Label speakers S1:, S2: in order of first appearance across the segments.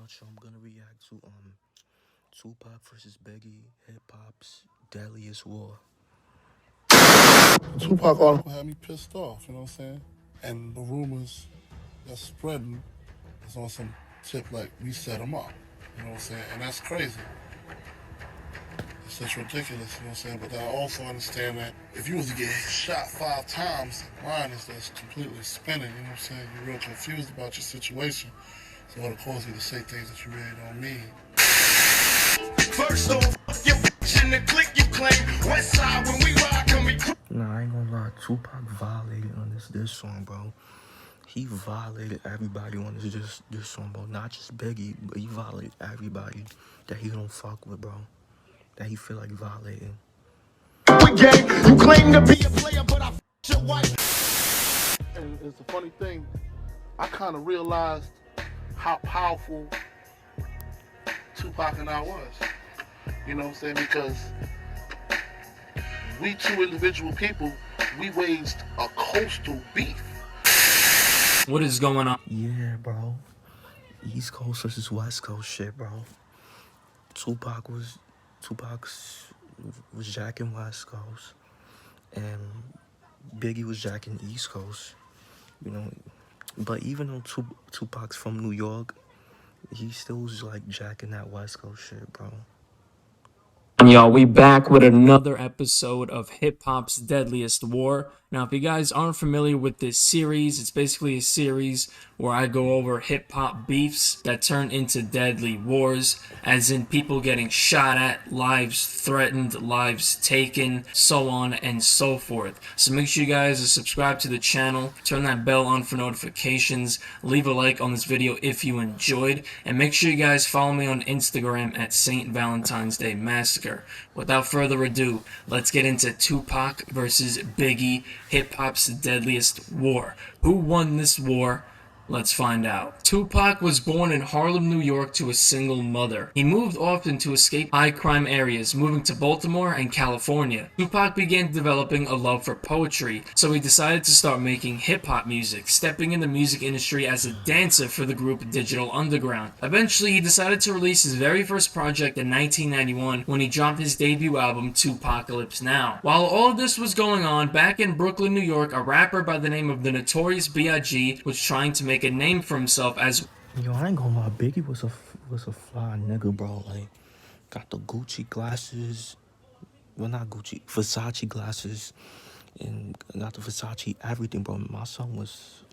S1: nutshell, I'm gonna react to Tupac versus Biggie, hip hop's deadliest war.
S2: The Tupac article had me pissed off, you know what I'm saying? And the rumors that's spreading is on some tip like we set them up, you know what I'm saying? And that's crazy. It's just ridiculous, you know what I'm saying? But I also understand that if you was to get shot 5 times, mine is just completely spinning, you know what I'm saying? You're real confused about your situation. So it'll cause you to say things that you really don't mean.
S3: First off, your bitch in the click you claim. West side when we ride, can we?
S1: Nah, I ain't gonna lie, Tupac violated on this song, bro. He violated everybody on this song, bro. Not just Biggie, but he violated everybody that he don't fuck with, bro. That he feel like violating.
S3: You claim to be a player, but I your wife.
S2: And it's a funny thing, I kind of realized how powerful Tupac and I was. You know what I'm saying? Because we two individual people, we waged a coastal beef.
S4: What is going on?
S1: Yeah, bro. East Coast versus West Coast shit, bro. Tupac was jacking West Coast, and Biggie was jacking East Coast. You know, but even though Tupac's from New York, he still was like jacking that West Coast shit, bro.
S4: And y'all, we back with another episode of Hip Hop's Deadliest War. Now, if you guys aren't familiar with this series, it's basically a series where I go over hip hop beefs that turn into deadly wars, as in people getting shot at, lives threatened, lives taken, so on and so forth. So make sure you guys are subscribed to the channel, turn that bell on for notifications, leave a like on this video if you enjoyed, and make sure you guys follow me on Instagram at St. Valentine's Day Massacre. Without further ado, let's get into Tupac versus Biggie, hip hop's deadliest war. Who won this war? Let's find out. Tupac was born in Harlem, New York to a single mother. He moved often to escape high crime areas, moving to Baltimore and California. Tupac began developing a love for poetry, so he decided to start making hip-hop music, stepping in the music industry as a dancer for the group Digital Underground. Eventually, he decided to release his very first project in 1991 when he dropped his debut album, Tupacalypse Now. While all of this was going on, back in Brooklyn, New York, a rapper by the name of the Notorious B.I.G. was trying to make a name for himself as...
S1: Yo, I ain't gonna lie, Biggie was a fly nigga, bro. Like, got the Gucci glasses, well, not Gucci, Versace glasses, and got the Versace everything, bro. My son was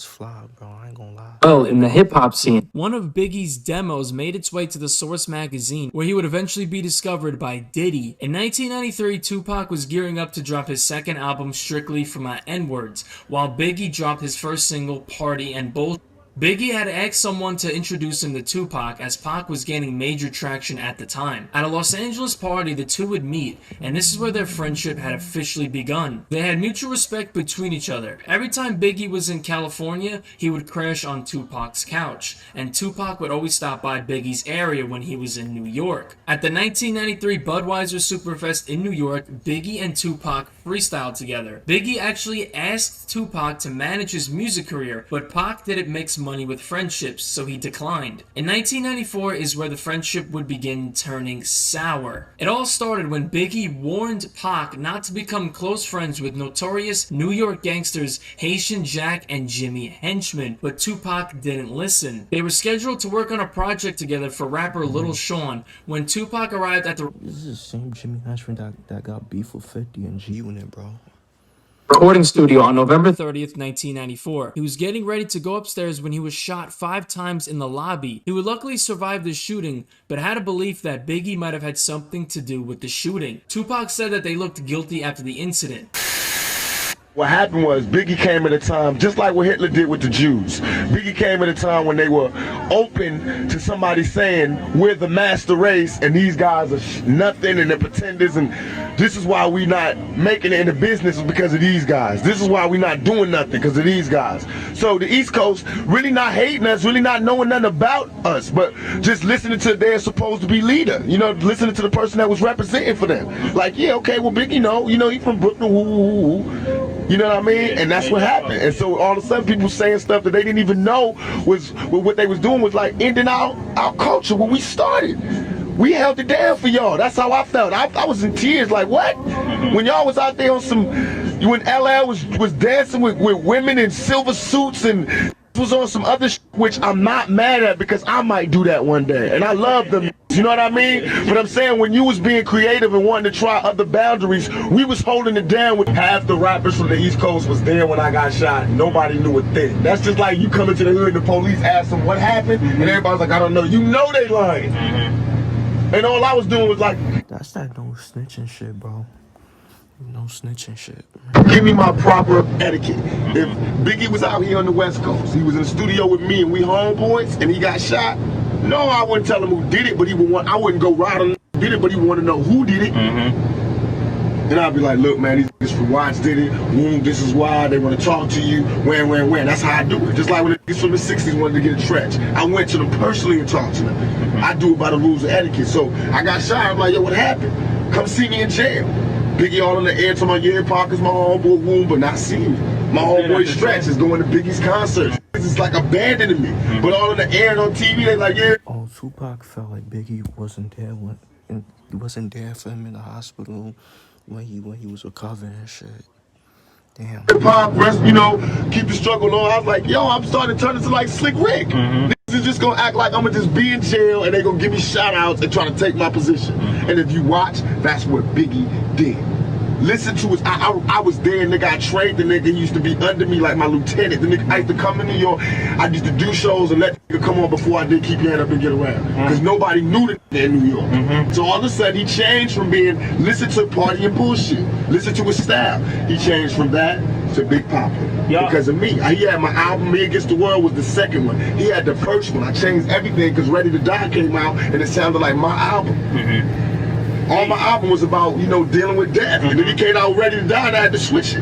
S1: fly, bro. I ain't gonna lie.
S4: well in the hip-hop scene. One of Biggie's demos made its way to the Source magazine, where he would eventually be discovered by Diddy. In 1993, Tupac was gearing up to drop his second album, Strictly for My N-Words, while Biggie dropped his first single, Party and Bullshit. Biggie had asked someone to introduce him to Tupac, as Pac was gaining major traction at the time. At a Los Angeles party, the two would meet, and this is where their friendship had officially begun. They had mutual respect between each other. Every time Biggie was in California, he would crash on Tupac's couch, and Tupac would always stop by Biggie's area when he was in New York. At the 1993 Budweiser Superfest in New York, Biggie and Tupac freestyled together. Biggie actually asked Tupac to manage his music career, but Pac didn't mix money with friendships, so he declined. In 1994 is where the friendship would begin turning sour. It all started when Biggie warned Pac not to become close friends with notorious New York gangsters Haitian Jack and Jimmy Henchman, but Tupac didn't listen. They were scheduled to work on a project together for rapper Little Sean when Tupac arrived at the...
S1: This is the same Jimmy Henchman that got beef with 50 and G-Unit, bro.
S4: recording studio on November 30th, 1994. He was getting ready to go upstairs when he was shot 5 times in the lobby. He would luckily survive the shooting, but had a belief that Biggie might have had something to do with the shooting. Tupac said that they looked guilty after the incident.
S5: What happened was Biggie came at a time, just like what Hitler did with the Jews. Biggie came at a time when they were open to somebody saying, we're the master race and these guys are nothing and they're pretenders, and this is why we not making it in the business is because of these guys. This is why we not doing nothing because of these guys. So the East Coast really not hating us, really not knowing nothing about us, but just listening to their supposed to be leader. You know, listening to the person that was representing for them. Like, yeah, okay, well Biggie, he from Brooklyn, woo. You know what I mean? And that's what happened. And so all of a sudden people saying stuff that they didn't even know was what they was doing was like ending our culture when we started. We held it down for y'all. That's how I felt. I was in tears like, what? When y'all was out there on some, when LL was dancing with women in silver suits and was on some other which I'm not mad at because I might do that one day. And I love them. You know what I mean? But I'm saying when you was being creative and wanting to try other boundaries, we was holding it down with half the rappers from the East Coast was there when I got shot. Nobody knew a thing. That's just like you coming to the hood and the police ask them what happened and everybody's like, I don't know. You know they lying. And all I was doing was like,
S1: That's that no snitching shit, bro. No snitching shit.
S5: give me my proper etiquette. If Biggie was out here on the West Coast, he was in the studio with me and we homeboys and he got shot, no, I wouldn't tell him who did it, but he would want, I wouldn't go right on who did it, but he would want to know who did it. And I'd be like, look, man, these niggas from Watts did it. Woom, this is why they want to talk to you. When. That's how I do it. Just like when the niggas from the 60s wanted to get a trench. I went to them personally and talked to them. I do it by the rules of etiquette. So I got shot. I'm like, yo, what happened? Come see me in jail. Biggie all in the air to my yeah, Parker's my homeboy Woom, but not seeing me. My homeboy Stretch is going to Biggie's concerts. It's like abandoning me. But all in the air and on TV, they like, yeah.
S1: Oh, Tupac felt like Biggie wasn't there he wasn't there for him in the hospital when he was recovering and shit. Damn.
S5: Pop, rest, you know, keep the struggle on. I was like, yo, I'm starting to turn into like Slick Rick. Niggas is just gonna act like I'm gonna just be in jail and they gonna give me shout outs and try to take my position. And if you watch, that's what Biggie did. Listen to us. I was there, nigga. I trained the nigga. He used to be under me like my lieutenant. The nigga, I used to come in New York. I used to do shows and let the nigga come on before I did Keep Your Head Up and Get Around. Because nobody knew the nigga in New York. So all of a sudden he changed from being listen to party and bullshit. Listen to his style. He changed from that to Big Papa. Because of me. He had my album, Me Against the World was the second one. He had the first one. I changed everything because Ready to Die came out and it sounded like my album. All my album was about, you know, dealing with death. And then he came out Ready to Die and I had to switch it.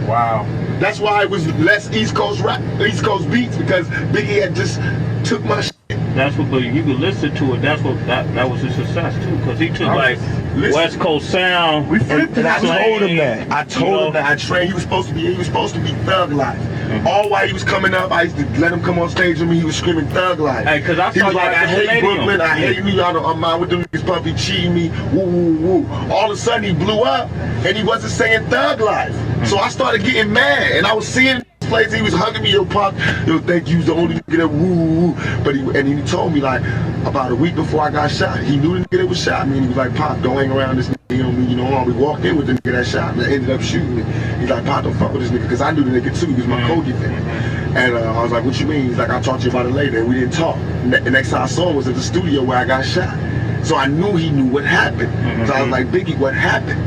S6: Wow.
S5: That's why it was less East Coast rap, East Coast beats, because Biggie had just took my shit.
S6: That's what, but you could listen to it. That's what that was a success too, because he took like West Coast sound.
S5: We flipped it. I told him that. I told him that I trained. He was supposed to be Thug Life. All while he was coming up, I used to let him come on stage with me. He was screaming Thug Life.
S6: Hey, cause I
S5: he was like, I hate Brooklyn. I hate New York. I'm out with them niggas, puppy cheating me. Woo woo woo. All of a sudden he blew up, and he wasn't saying Thug Life. So I started getting mad, and I was seeing place he was hugging me, yo Pop, yo think you was the only nigga that woo. But he told me like about a week before I got shot, he knew the nigga that was shot me, and he was like, Pop, don't hang around this nigga, you know, we walked in with the nigga that shot me, that ended up shooting me. He's like, Pop, don't fuck with this nigga, because I knew the nigga too, he was my Cody fan. And I was like, what you mean? He's like, I'll talk to you about it later, and we didn't talk. The next time I saw him was at the studio where I got shot. So I knew he knew what happened. So I was like, Biggie, what happened?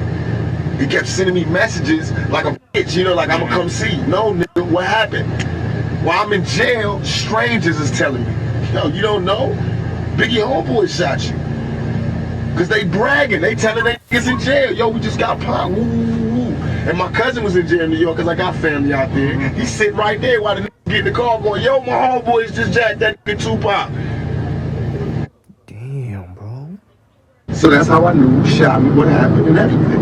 S5: He kept sending me messages like a bitch, you know, like I'm gonna come see you. No, nigga, what happened? While I'm in jail, strangers is telling me, yo, you don't know? Biggie homeboy shot you. Cause they bragging, they telling they niggas in jail, yo, we just got popped, woo, woo, woo. And my cousin was in jail in New York, cause I got family out there. He's sitting right there while the nigga get in the car going, yo, my homeboys just jacked that nigga Tupac.
S1: Damn, bro.
S5: So that's how I knew who shot me, what happened, and everything.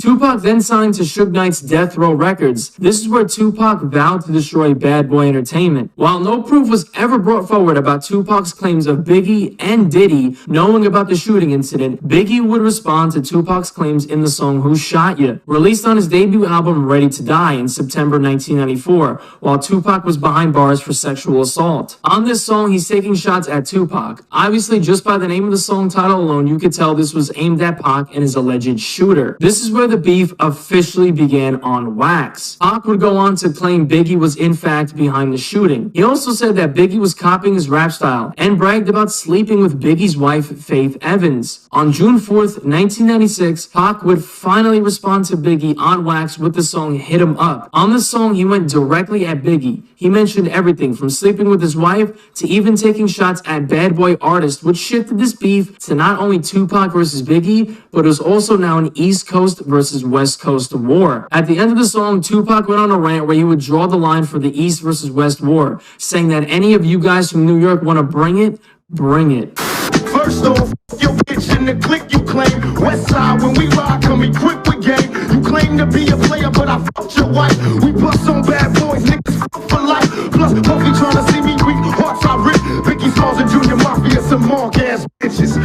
S4: Tupac then signed to Suge Knight's Death Row Records. This is where Tupac vowed to destroy Bad Boy Entertainment. While no proof was ever brought forward about Tupac's claims of Biggie and Diddy knowing about the shooting incident, Biggie would respond to Tupac's claims in the song Who Shot Ya, released on his debut album Ready to Die in September 1994, while Tupac was behind bars for sexual assault. On this song, he's taking shots at Tupac. Obviously, just by the name of the song title alone, you could tell this was aimed at Pac and his alleged shooter. This is where the beef officially began on wax. Pac would go on to claim Biggie was in fact behind the shooting. He also said that Biggie was copying his rap style and bragged about sleeping with Biggie's wife, Faith Evans. On June 4th, 1996, Pac would finally respond to Biggie on wax with the song Hit 'Em Up. On the song, he went directly at Biggie. He mentioned everything from sleeping with his wife to even taking shots at Bad Boy Artist, which shifted this beef to not only Tupac versus Biggie, but it was also now an East Coast versus West Coast war. At the end of the song, Tupac went on a rant where he would draw the line for the East versus West war, saying that any of you guys from New York want to bring it, bring it.
S3: First off, your bitch in the clique you claim. West side when we ride, come equipped with game. You claim to be a player, but I fucked your wife. We bust on bad boys, niggas fuck for life. Plus, Puffy trying to see me weak, hearts I rip. Biggie Smalls and Junior Mafia, some mark ass bitches.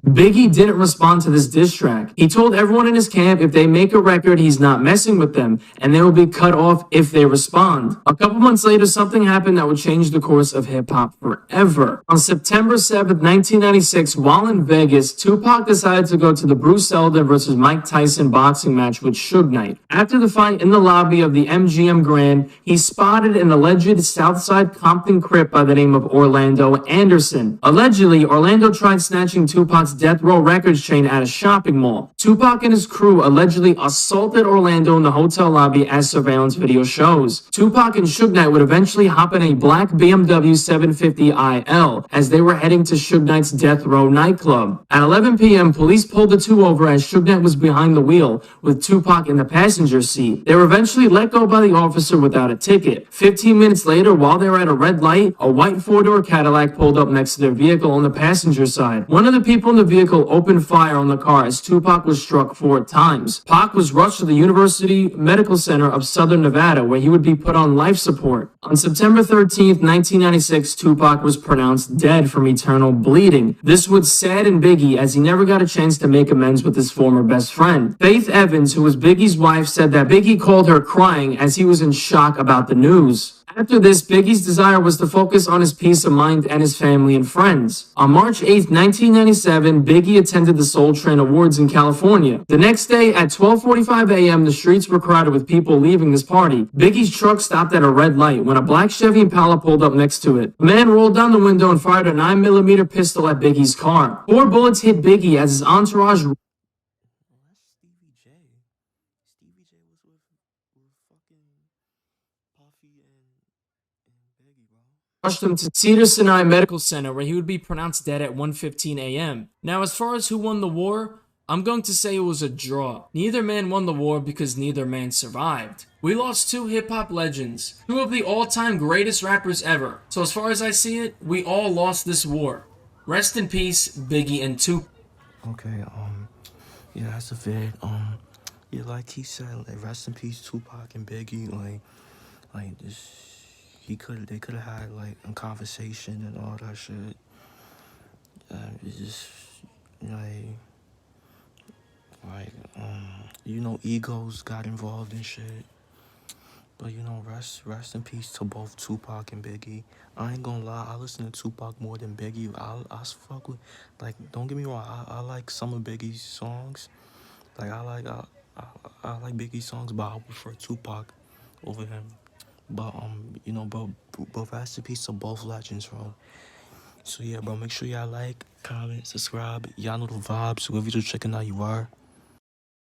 S4: Biggie didn't respond to this diss track. He told everyone in his camp if they make a record, he's not messing with them, and they will be cut off if they respond. A couple months later, something happened that would change the course of hip-hop forever. On September 7th, 1996, while in Vegas, Tupac decided to go to the Bruce Elder versus Mike Tyson boxing match with Suge Knight. After the fight in the lobby of the MGM Grand, he spotted an alleged Southside Compton Crip by the name of Orlando Anderson. Allegedly, Orlando tried snatching Tupac's Death Row Records chain at a shopping mall. Tupac and his crew allegedly assaulted Orlando in the hotel lobby, as surveillance video shows. Tupac and Suge Knight would eventually hop in a black BMW 750iL as they were heading to Suge Knight's Death Row nightclub. At 11 p.m., police pulled the two over as Suge Knight was behind the wheel with Tupac in the passenger seat. They were eventually let go by the officer without a ticket. 15 minutes later, while they were at a red light, a white four-door Cadillac pulled up next to their vehicle on the passenger side. One of the people in the vehicle opened fire on the car as Tupac was struck 4 times. Pac was rushed to the University Medical Center of Southern Nevada, where he would be put on life support. On September 13th, 1996, Tupac was pronounced dead from eternal bleeding. This would sadden Biggie as he never got a chance to make amends with his former best friend. Faith Evans, who was Biggie's wife, said that Biggie called her crying as he was in shock about the news. After this, Biggie's desire was to focus on his peace of mind and his family and friends. On March 8, 1997, Biggie attended the Soul Train Awards in California. The next day, at 12:45 a.m., the streets were crowded with people leaving this party. Biggie's truck stopped at a red light when a black Chevy Impala pulled up next to it. A man rolled down the window and fired a 9mm pistol at Biggie's car. 4 bullets hit Biggie as his entourage
S1: Well, that's Stevie J. Stevie J was with fucking Puffy and Biggie, bro.
S4: rushed him to Cedars-Sinai Medical Center, where he would be pronounced dead at 1:15 a.m. Now, as far as who won the war, I'm going to say it was a draw. Neither man won the war because neither man survived. We lost 2 hip-hop legends, 2 of the all-time greatest rappers ever. So as far as I see it, we all lost this war. Rest in peace, Biggie and Tupac.
S1: Okay, yeah, that's a vid. Yeah, like he said, like, rest in peace, Tupac and Biggie. Like this, they could have had like a conversation and all that shit. It's just like egos got involved in shit. But rest in peace to both Tupac and Biggie. I ain't gonna lie, I listen to Tupac more than Biggie. I fuck with, like, don't get me wrong, I like some of Biggie's songs. Like, I like Biggie's songs, but I prefer Tupac over him. But but rest in peace to both legends, bro. So yeah, bro, make sure y'all like, comment, subscribe. Y'all know the vibes. Whoever you're checking out, you are.